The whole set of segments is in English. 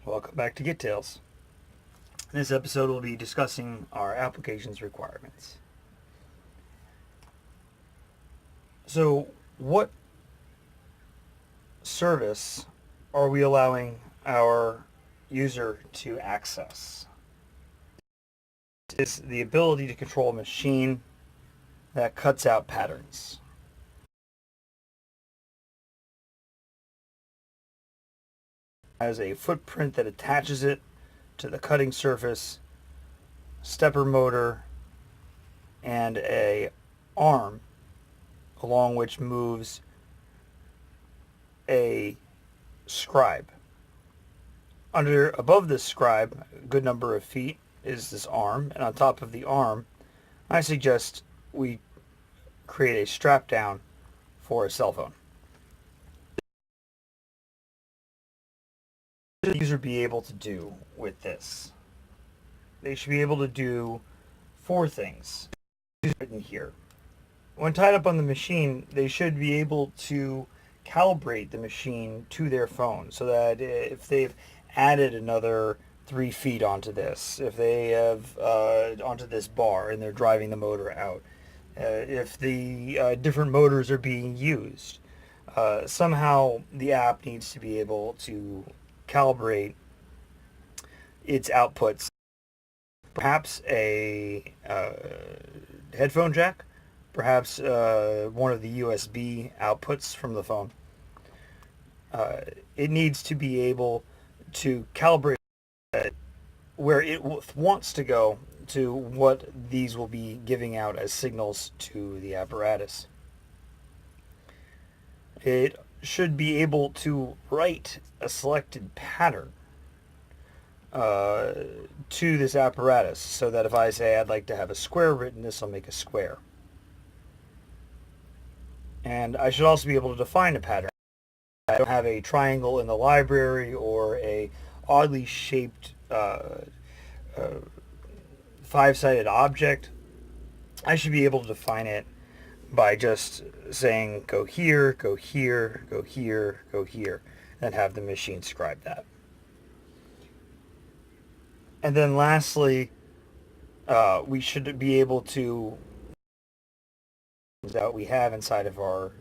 Welcome back to Git Tales. In this episode, we'll be discussing our application's requirements. So, what service are we allowing our user to access? It's the ability to control a machine that cuts out patterns. Has a footprint that attaches it to the cutting surface, stepper motor, and a arm along which moves a scribe. Above this scribe, a good number of feet, is this arm, and on top of the arm, I suggest we create a strap down for a cell phone. What should the user be able to do with this? They should be able to do four things written here. When tied up on the machine, they should be able to calibrate the machine to their phone so that if they've added another 3 feet onto this, if they have onto this bar and they're driving the motor out, if the different motors are being used, somehow the app needs to be able to calibrate its outputs. Perhaps a headphone jack, perhaps one of the USB outputs from the phone. It needs to be able to calibrate where it wants to go to what these will be giving out as signals to the apparatus. It should be able to write a selected pattern to this apparatus so that if I say I'd like to have a square written, this will make a square. And I should also be able to define a pattern. I don't have a triangle in the library or a oddly shaped five-sided object. I should be able to define it by just saying go here, go here, go here, go here, and have the machine scribe that. And then lastly, we should be able to that we have inside of our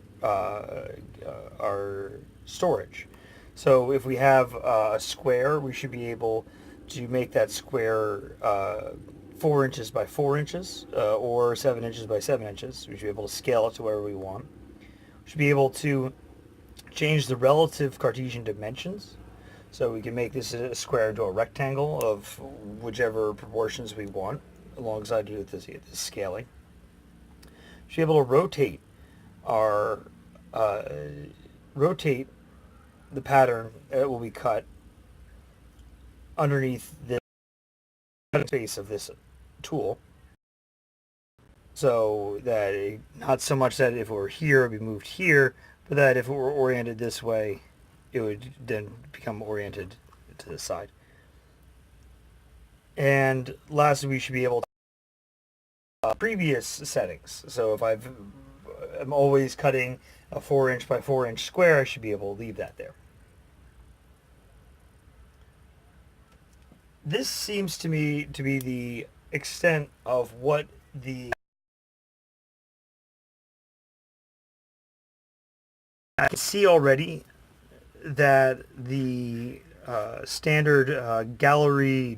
storage. So if we have a square, we should be able to make that square 4 inches by 4 inches or 7 inches by 7 inches. We should be able to scale it to wherever we want. We should be able to change the relative Cartesian dimensions. So we can make this a square into a rectangle of whichever proportions we want alongside with this scaling. We should be able to rotate the pattern that will be cut underneath the space of this tool, so that not so much that if it were here it would be moved here, but that if it were oriented this way it would then become oriented to the side. And lastly, we should be able to previous settings. So if I'm always cutting a 4 inch by 4 inch square, I should be able to leave that there. This seems to me to be the extent of what I can see already that the standard gallery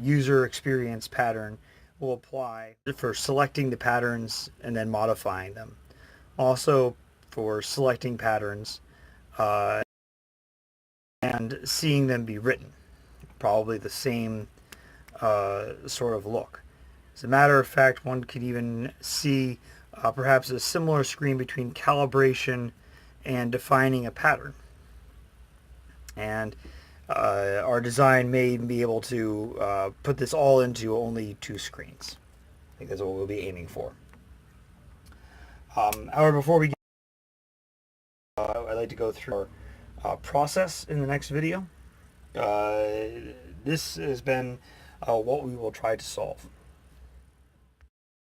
user experience pattern will apply for selecting the patterns and then modifying them. Also for selecting patterns and seeing them be written. Probably the same sort of look. As a matter of fact, one could even see perhaps a similar screen between calibration and defining a pattern. And our design may be able to put this all into only 2 screens. I think that's what we'll be aiming for. However, before we get I'd like to go through our process in the next video. This has been what we will try to solve.